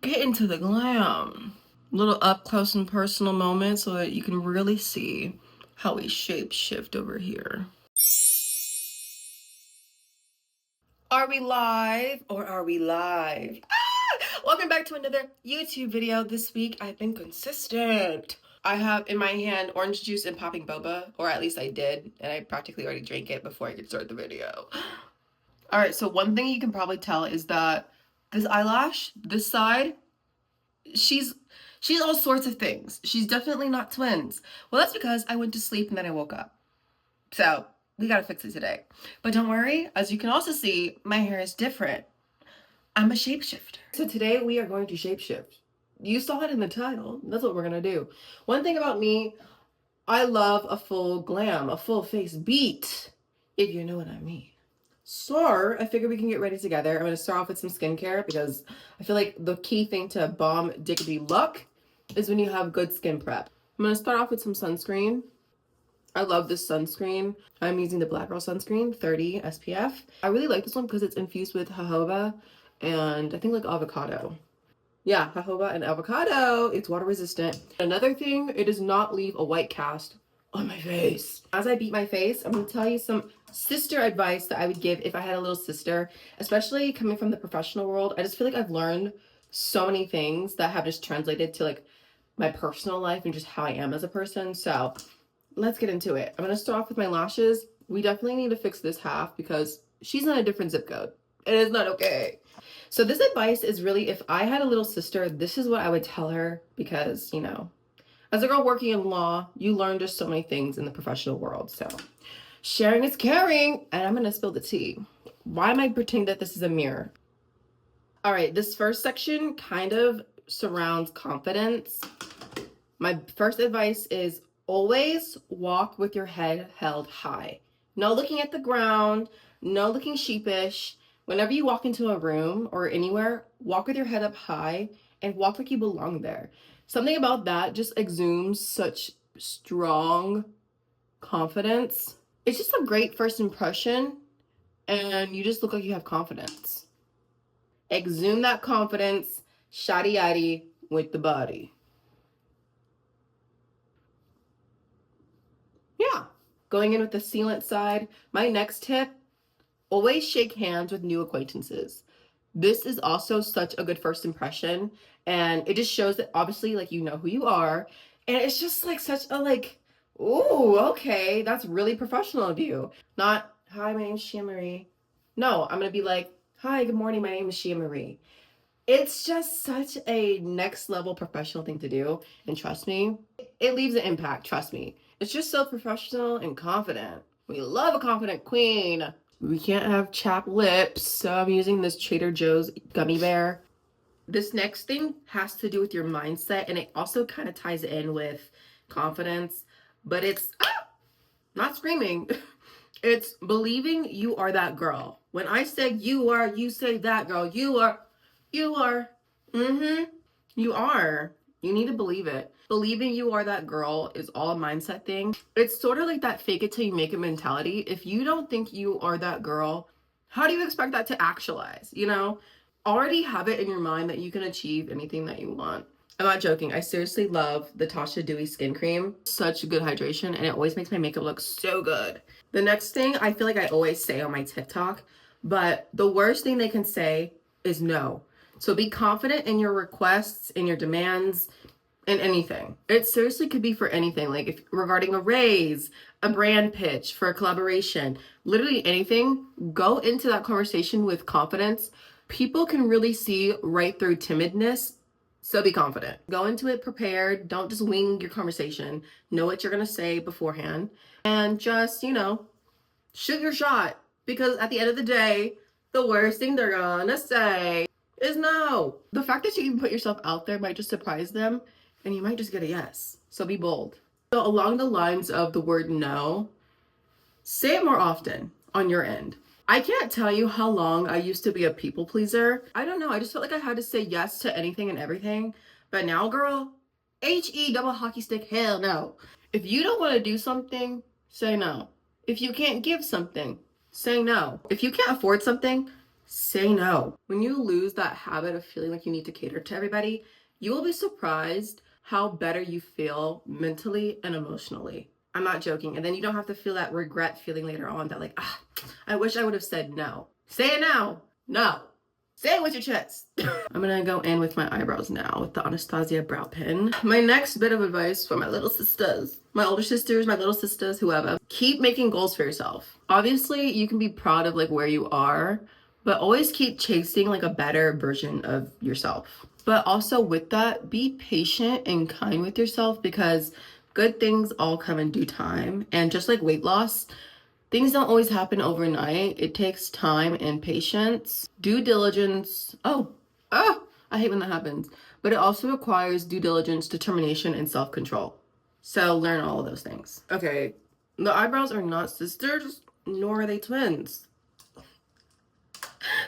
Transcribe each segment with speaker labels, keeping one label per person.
Speaker 1: get into the glam. Little up close and personal moment so that you can really see how we shape shift over here. Are we live or are we live? Welcome back to another YouTube video. This week I've been consistent. I have in my hand orange juice and popping boba, or at least I did, and I practically already drank it before I could start the video. All right, so one thing you can probably tell is that this eyelash, this side, she's all sorts of things. She's definitely not twins. Well, that's because I went to sleep and then I woke up. So we gotta fix it today. But don't worry, as you can also see, my hair is different. I'm a shapeshifter. So today we are going to shapeshift. You saw it in the title. That's what we're gonna do. One thing about me, I love a full glam, a full face beat, if you know what I mean. So I figured we can get ready together. I'm going to start off with some skincare because I feel like the key thing to bomb diggity look is when you have good skin prep. I'm going to start off with some sunscreen. I love this sunscreen. I'm using the Black Girl Sunscreen 30 SPF. I really like this one because it's infused with jojoba and I think like avocado. Yeah, jojoba and avocado. It's water resistant. Another thing, it does not leave a white cast on my face. As I beat my face, I'm gonna tell you some sister advice that I would give if I had a little sister, especially coming from the professional world. I just feel like I've learned so many things that have just translated to like my personal life and just how I am as a person. So let's get into it. I'm gonna start off with my lashes. We definitely need to fix this half because she's in a different zip code. It is not okay. So this advice is really, if I had a little sister, this is what I would tell her because, you know, as a girl working in law, you learn just so many things in the professional world. So sharing is caring, and I'm gonna spill the tea. Why am I pretending that this is a mirror? All right, this first section kind of surrounds confidence. My first advice is always walk with your head held high. No looking at the ground, no looking sheepish. Whenever you walk into a room or anywhere, walk with your head up high and walk like you belong there. Something about that just exudes such strong confidence. It's just a great first impression and you just look like you have confidence. Exude that confidence, shoddy yaddy with the body. Yeah. Going in with the sealant side, my next tip, always shake hands with new acquaintances. This is also such a good first impression and it just shows that obviously like you know who you are and it's just like such a like, ooh, okay, that's really professional of you. Not, hi, my name's Shia.marie. No, I'm gonna be like, hi, good morning, my name is Shia.marie. It's just such a next level professional thing to do, and trust me, it leaves an impact, trust me. It's just so professional and confident. We love a confident queen. We can't have chapped lips, so I'm using this Trader Joe's gummy bear. This next thing has to do with your mindset, and it also kind of ties in with confidence, but it's not screaming. It's believing you are that girl. When I say you are, you say that girl. You are. You are. You need to believe it. Believing you are that girl is all a mindset thing. It's sort of like that fake it till you make it mentality. If you don't think you are that girl, how do you expect that to actualize? You know, already have it in your mind that you can achieve anything that you want. I'm not joking. I seriously love the Tasha Dewy skin cream. Such good hydration and it always makes my makeup look so good. The next thing I feel like I always say on my TikTok, but the worst thing they can say is no. So be confident in your requests, in your demands, in anything. It seriously could be for anything, like if regarding a raise, a brand pitch, for a collaboration, literally anything. Go into that conversation with confidence. People can really see right through timidness, so be confident. Go into it prepared. Don't just wing your conversation. Know what you're gonna say beforehand and just, you know, shoot your shot, because at the end of the day, the worst thing they're gonna say is no. The fact that you even put yourself out there might just surprise them and you might just get a yes. So be bold. So along the lines of the word no, say it more often on your end. I can't tell you how long I used to be a people pleaser. I don't know. I just felt like I had to say yes to anything and everything. But now, girl, H-E double hockey stick, hell no. If you don't want to do something, say no. If you can't give something, say no. If you can't afford something, Say no. When you lose that habit of feeling like you need to cater to everybody, you will be surprised how better you feel mentally and emotionally. I'm not joking. And then you don't have to feel that regret feeling later on that like, ah, I wish I would have said no. Say it now. No. Say it with your chest. I'm gonna go in with my eyebrows now with the Anastasia brow pen. My next bit of advice for my little sisters, my older sisters, my little sisters, whoever. Keep making goals for yourself. Obviously, you can be proud of like where you are, but always keep chasing like a better version of yourself. But also with that, be patient and kind with yourself because good things all come in due time. And just like weight loss, things don't always happen overnight. It takes time and patience. Due diligence. I hate when that happens. But it also requires due diligence, determination, and self-control. So learn all of those things. Okay, the eyebrows are not sisters, nor are they twins.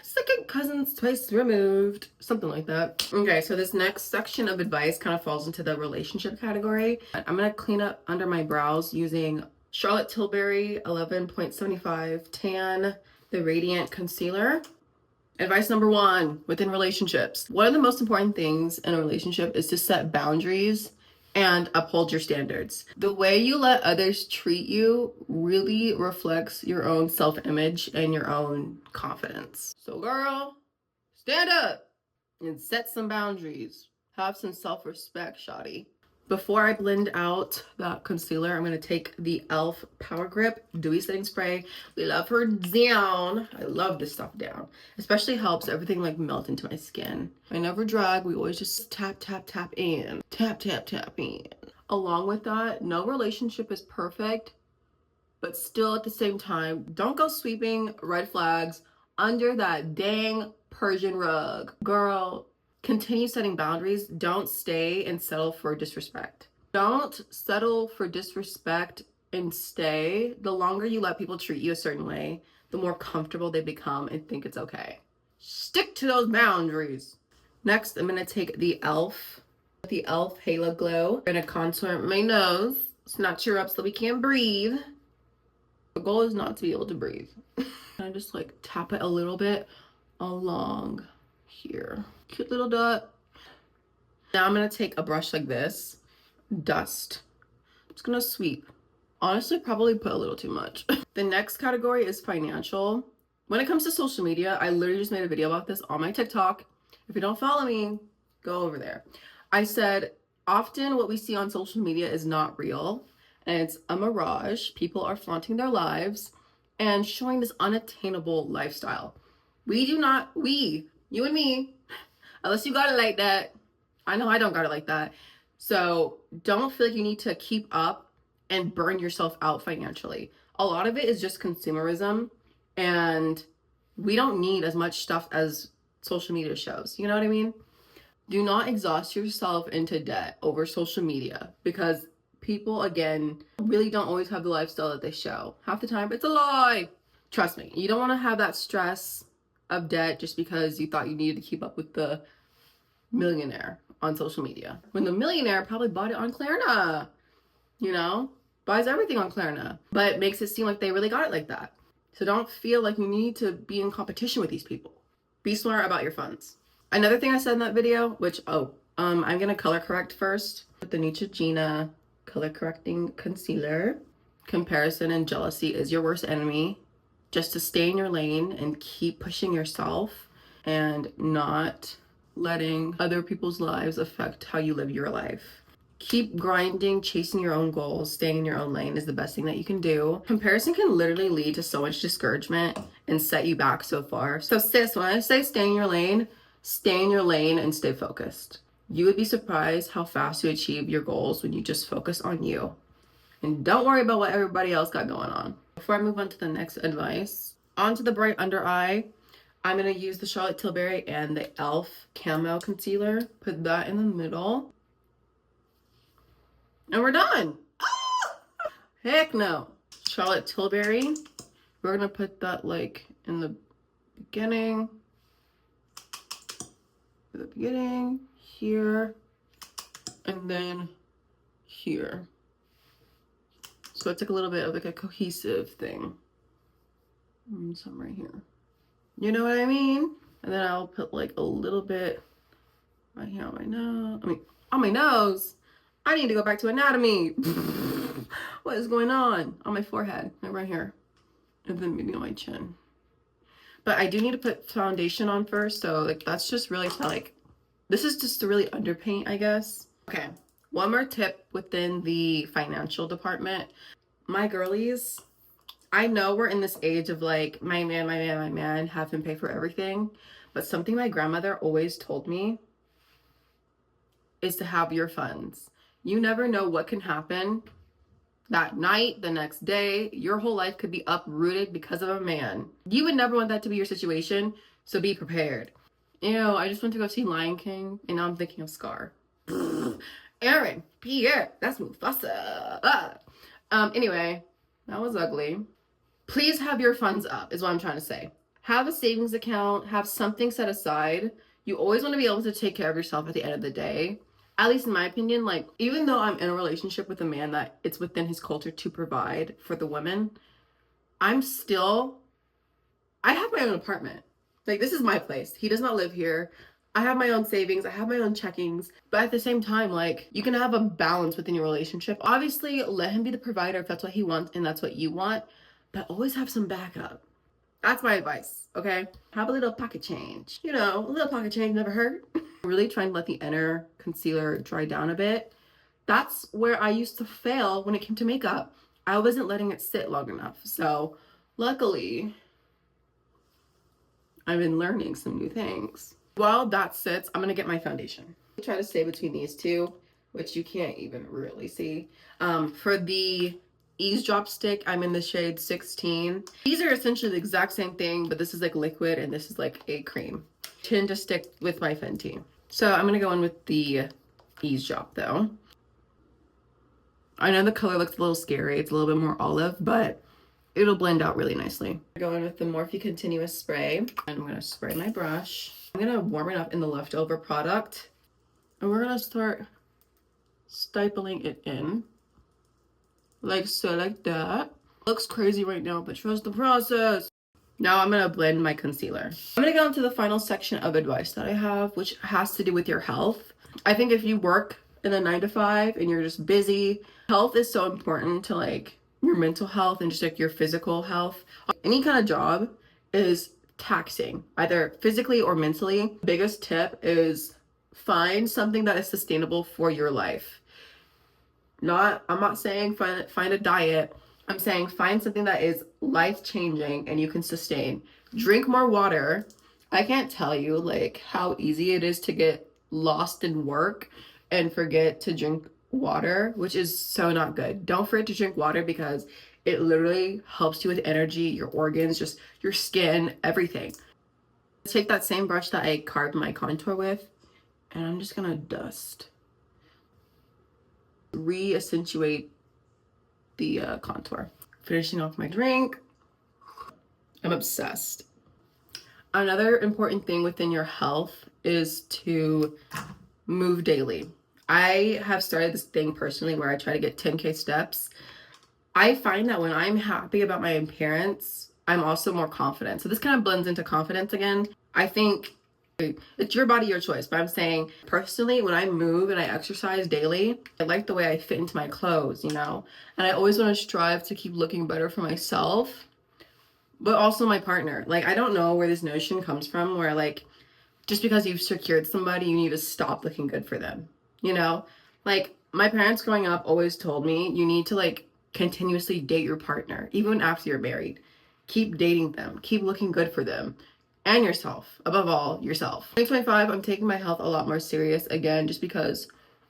Speaker 1: Second cousins twice removed, something like that. Okay, so this next section of advice kind of falls into the relationship category. I'm gonna clean up under my brows using Charlotte Tilbury 11.75 Tan, the Radiant Concealer. Advice number 1 within relationships. One of the most important things in a relationship is to set boundaries and uphold your standards. The way you let others treat you really reflects your own self-image and your own confidence. So girl, stand up and set some boundaries. Have some self-respect, shawty. Before I blend out that concealer, I'm going to take the e.l.f. Power Grip Dewy Setting Spray. We love her down. I love this stuff down. Especially helps everything like melt into my skin. I never drag. We always just tap, tap, tap in. Tap, tap, tap in. Along with that, no relationship is perfect, but still at the same time, don't go sweeping red flags under that dang Persian rug. Girl, continue setting boundaries. Don't stay and settle for disrespect. Don't settle for disrespect and stay. The longer you let people treat you a certain way, the more comfortable they become and think it's okay. Stick to those boundaries. Next, I'm gonna take the e.l.f. Halo Glow. I'm gonna contour my nose, snatch her up so we can't breathe. The goal is not to be able to breathe. I just like tap it a little bit along here. Cute little dot. Now I'm gonna take a brush like this, dust. I'm just gonna sweep. Honestly, probably put a little too much. The next category is financial. When it comes to social media, I literally just made a video about this on my TikTok. If you don't follow me, go over there. I said, often what we see on social media is not real, and it's a mirage. People are flaunting their lives and showing this unattainable lifestyle. You and me, unless you got it like that. I know I don't got it like that. So don't feel like you need to keep up and burn yourself out financially. A lot of it is just consumerism, and we don't need as much stuff as social media shows. You know what I mean? Do not exhaust yourself into debt over social media because people, again, really don't always have the lifestyle that they show. Half the time, it's a lie. Trust me, you don't want to have that stress of debt just because you thought you needed to keep up with the millionaire on social media. When the millionaire probably bought it on Klarna, you know? Buys everything on Klarna, but makes it seem like they really got it like that. So don't feel like you need to be in competition with these people. Be smart about your funds. Another thing I said in that video, which, I'm gonna color correct first with the Neutrogena color correcting concealer. Comparison and jealousy is your worst enemy. Just to stay in your lane and keep pushing yourself and not letting other people's lives affect how you live your life. Keep grinding, chasing your own goals, staying in your own lane is the best thing that you can do. Comparison can literally lead to so much discouragement and set you back so far. So sis, when I say stay in your lane and stay focused. You would be surprised how fast you achieve your goals when you just focus on you. And don't worry about what everybody else got going on. Before I move on to the next advice, onto the bright under eye, I'm going to use the Charlotte Tilbury and the e.l.f. Camo Concealer. Put that in the middle. And we're done. Heck no. Charlotte Tilbury. We're going to put that like in the beginning. Here, and then here. So it's like a little bit of like a cohesive thing. Some right here. You know what I mean? And then I'll put like a little bit right here on my nose. I mean, on my nose. I need to go back to anatomy. What is going on? On my forehead, like right here. And then maybe on my chin. But I do need to put foundation on first. So like that's just really to like, this is just to really underpaint, I guess. Okay, one more tip within the financial department. My girlies, I know we're in this age of like, my man, have him pay for everything. But something my grandmother always told me is to have your funds. You never know what can happen that night, the next day. Your whole life could be uprooted because of a man. You would never want that to be your situation, so be prepared. Ew, I just went to go see Lion King, and now I'm thinking of Scar. Aaron, Pierre, that's Mufasa. Anyway, that was ugly. Please have your funds up, is what I'm trying to say. Have a savings account, have something set aside. You always want to be able to take care of yourself at the end of the day. At least in my opinion, like, even though I'm in a relationship with a man that it's within his culture to provide for the women, I have my own apartment. Like, this is my place. He does not live here. I have my own savings. I have my own checkings. But at the same time, like, you can have a balance within your relationship. Obviously, let him be the provider if that's what he wants and that's what you want. But always have some backup. That's my advice, okay? Have a little pocket change. You know, a little pocket change never hurt. Really trying to let the inner concealer dry down a bit. That's where I used to fail when it came to makeup. I wasn't letting it sit long enough. So luckily, I've been learning some new things. While that sits, I'm gonna get my foundation. I try to stay between these two, which you can't even really see. For the eavesdrop stick, I'm in the shade 16. These are essentially the exact same thing, but this is like liquid and this is like a cream. Tend to stick with my Fenty. So I'm gonna go in with the eavesdrop though. I know the color looks a little scary. It's a little bit more olive, but it'll blend out really nicely. I'm going with the Morphe Continuous Spray, and I'm gonna spray my brush. I'm gonna warm it up in the leftover product, and we're gonna start stipling it in, like so, like that. Looks crazy right now, but trust the process. Now I'm gonna blend my concealer. I'm gonna go into the final section of advice that I have, which has to do with your health. I think if you work in a 9 to 5 and you're just busy, health is so important to like your mental health and just like your physical health. Any kind of job is taxing, either physically or mentally. Biggest tip is find something that is sustainable for your life. I'm not saying find a diet. I'm saying find something that is life-changing and you can sustain. Drink more water. I can't tell you like how easy it is to get lost in work and forget to drink water, which is so not good. Don't forget to drink water because it literally helps you with energy, your organs, just your skin, everything. Take that same brush that I carved my contour with, and I'm just gonna dust. Re-accentuate the contour. Finishing off my drink. I'm obsessed. Another important thing within your health is to move daily. I have started this thing personally where I try to get 10K steps. I find that when I'm happy about my appearance, I'm also more confident. So this kind of blends into confidence again. I think it's your body, your choice. But I'm saying personally, when I move and I exercise daily, I like the way I fit into my clothes, you know? And I always want to strive to keep looking better for myself, but also my partner. Like, I don't know where this notion comes from where like, just because you've secured somebody, you need to stop looking good for them, you know? Like, my parents growing up always told me you need to like continuously date your partner, even after you're married. Keep dating them, keep looking good for them, and yourself, above all, yourself. 2025, I'm taking my health a lot more serious again, just because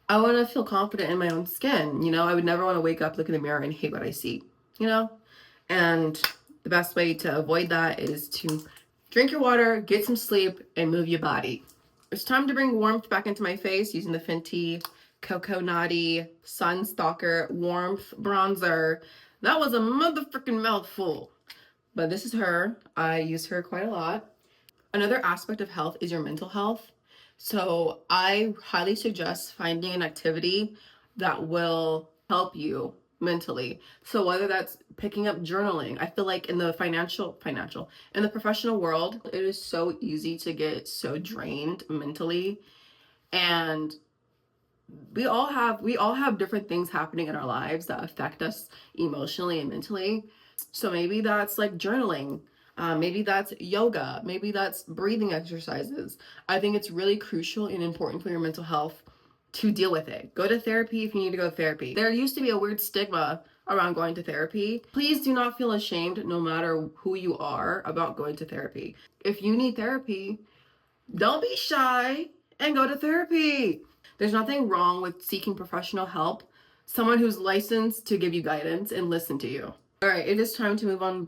Speaker 1: I want to feel confident in my own skin, you know? I would never want to wake up, look in the mirror, and hate what I see, you know? And the best way to avoid that is to drink your water, get some sleep, and move your body. It's time to bring warmth back into my face using the Fenty Cocoa Naughty Sun Stalker Warmth Bronzer. That was a motherfucking mouthful. But this is her. I use her quite a lot. Another aspect of health is your mental health. So I highly suggest finding an activity that will help you mentally. So whether that's picking up journaling, I feel like in the in the professional world, it is so easy to get so drained mentally. And we all have different things happening in our lives that affect us emotionally and mentally. So maybe that's like journaling. Maybe that's yoga. Maybe that's breathing exercises. I think it's really crucial and important for your mental health to deal with it. Go to therapy if you need to go to therapy. There used to be a weird stigma around going to therapy. Please do not feel ashamed, no matter who you are, about going to therapy. If you need therapy, don't be shy and go to therapy. There's nothing wrong with seeking professional help, someone who's licensed to give you guidance and listen to you. All right, it is time to move on.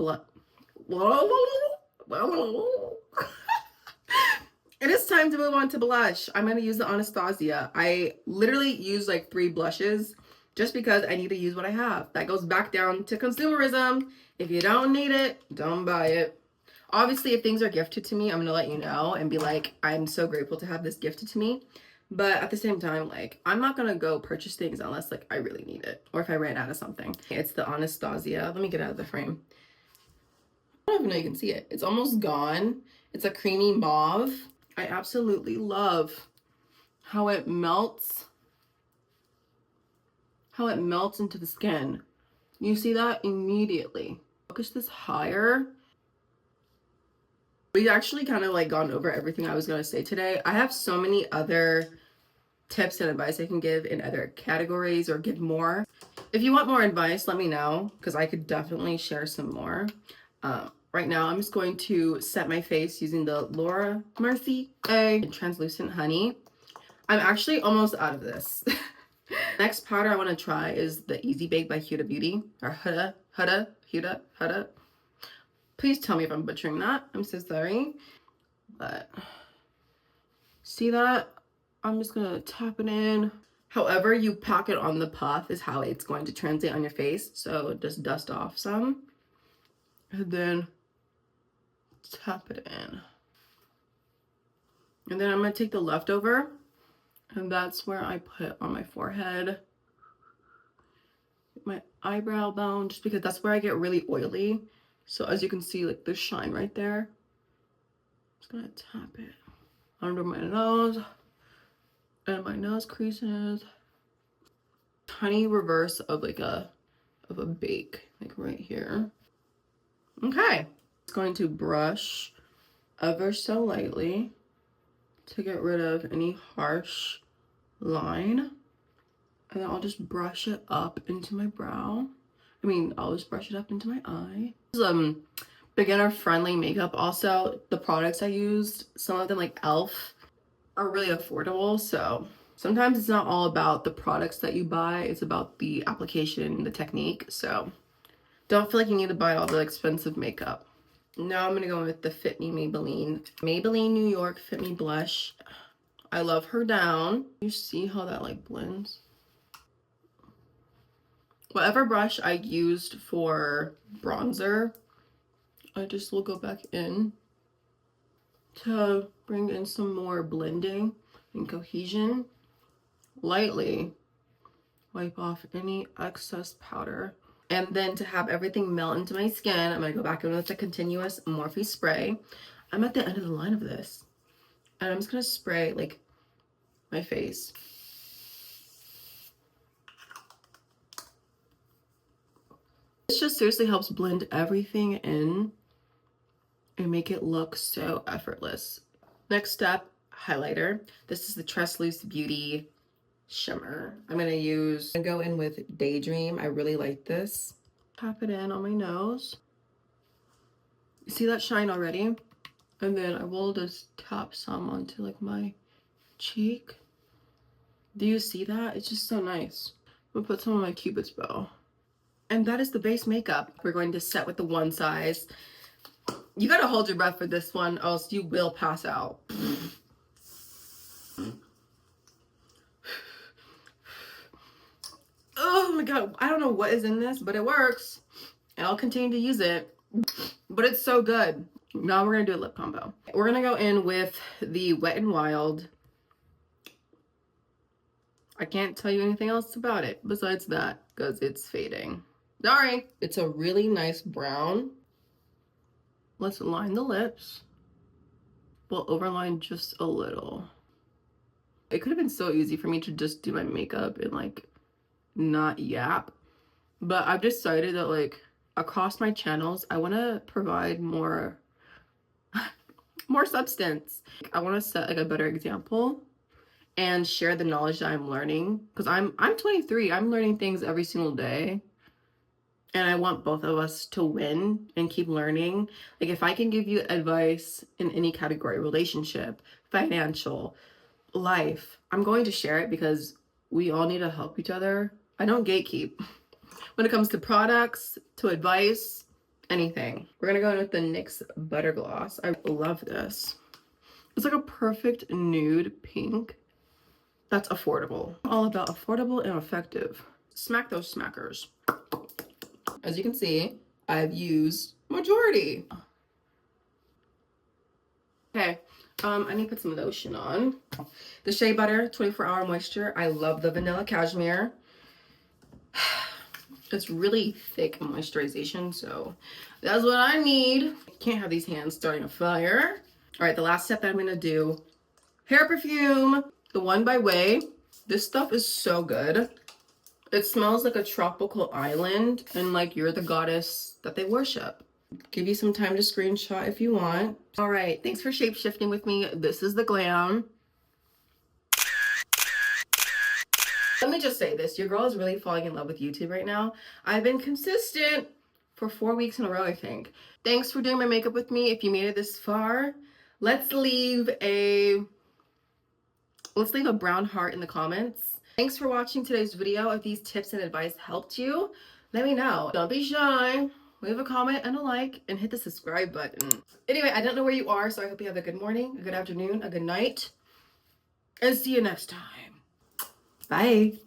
Speaker 1: It is time to move on to blush. I'm going to use the Anastasia. I literally use like 3 blushes just because I need to use what I have. That goes back down to consumerism. If you don't need it, don't buy it. Obviously, if things are gifted to me, I'm going to let you know and be like, I'm so grateful to have this gifted to me. But at the same time, like, I'm not going to go purchase things unless like I really need it or if I ran out of something. It's the Anastasia. Let me get out of the frame. I don't even know you can see it. It's almost gone. It's a creamy mauve. I absolutely love how it melts into the skin. You see that immediately. Focus this higher. We've actually kind of like gone over everything I was going to say today. I have so many other tips and advice I can give in other categories or give more. If you want more advice, let me know because I could definitely share some more. Right now, I'm just going to set my face using the Laura Mercier translucent honey. I'm actually almost out of this. Next powder I want to try is the Easy Bake by Huda Beauty, or Huda. Please tell me if I'm butchering that. I'm so sorry. But see that? I'm just gonna tap it in. However you pack it on the puff is how it's going to translate on your face. So just dust off some. And then tap it in. And then I'm gonna take the leftover, and that's where I put on my forehead, my eyebrow bone, just because that's where I get really oily. So as you can see, like there's shine right there. Just gonna tap it under my nose and my nose creases. Tiny reverse of like a bake, like right here. Okay, it's going to brush ever so lightly to get rid of any harsh line, and then I'll just brush it up into my brow. I'll just brush it up into my eye. This is beginner friendly makeup. Also, the products I used, some of them like e.l.f. are really affordable, so sometimes it's not all about the products that you buy, it's about the application, the technique. So don't feel like you need to buy all the expensive makeup. Now I'm gonna go with the Fit Me Maybelline New York Fit Me blush. I love her down. You see how that like blends? Whatever brush I used for bronzer, I just will go back in to bring in some more blending and cohesion. Lightly wipe off any excess powder. And then to have everything melt into my skin, I'm gonna go back in with the continuous Morphe spray. I'm at the end of the line of this, and I'm just gonna spray like my face. This just seriously helps blend everything in and make it look so effortless. Next step, highlighter. This is the Tresloose Beauty shimmer. I'm gonna go in with Daydream. I really like this. Tap it in on my nose. You see that shine already? And then I will just tap some onto like my cheek. Do you see that? It's just so nice. I'm gonna put some on my Cupid's bow. And that is the base makeup. We're going to set with the One Size. You gotta hold your breath for this one, or else you will pass out. Oh my god, I don't know what is in this, but it works. And I'll continue to use it. But it's so good. Now we're gonna do a lip combo. We're gonna go in with the Wet n Wild I can't tell you anything else about it besides that because it's fading. Sorry. It's a really nice brown. Let's line the lips. We'll overline just a little. It could have been so easy for me to just do my makeup and like not yap, but I've decided that like across my channels I want to provide more substance. I want to set like a better example and share the knowledge that I'm learning, because I'm 23. I'm learning things every single day, and I want both of us to win and keep learning. Like if I can give you advice in any category, relationship, financial, life, I'm going to share it because we all need to help each other. I don't gatekeep when it comes to products, to advice, anything. We're gonna go in with the NYX Butter Gloss. I love this. It's like a perfect nude pink that's affordable. I'm all about affordable and effective. Smack those smackers. As you can see, I've used majority. Okay, I need to put some lotion on. The Shea Butter 24-hour moisture. I love the vanilla cashmere. It's really thick moisturization, so that's what I need. Can't have these hands starting a fire. All right, the last step that I'm gonna do, hair perfume, the One by Way. This stuff is so good. It smells like a tropical island and like you're the goddess that they worship. Give you some time to screenshot if you want. All right, thanks for shape shifting with me. This is the GLAM. Let me just say this, your girl is really falling in love with YouTube right now. I've been consistent for 4 weeks in a row, I think. Thanks for doing my makeup with me. If you made it this far, let's leave a brown heart in the comments. Thanks for watching today's video. If these tips and advice helped you, let me know. Don't be shy. Leave a comment and a like and hit the subscribe button. Anyway, I don't know where you are, so I hope you have a good morning, a good afternoon, a good night, and see you next time. Bye.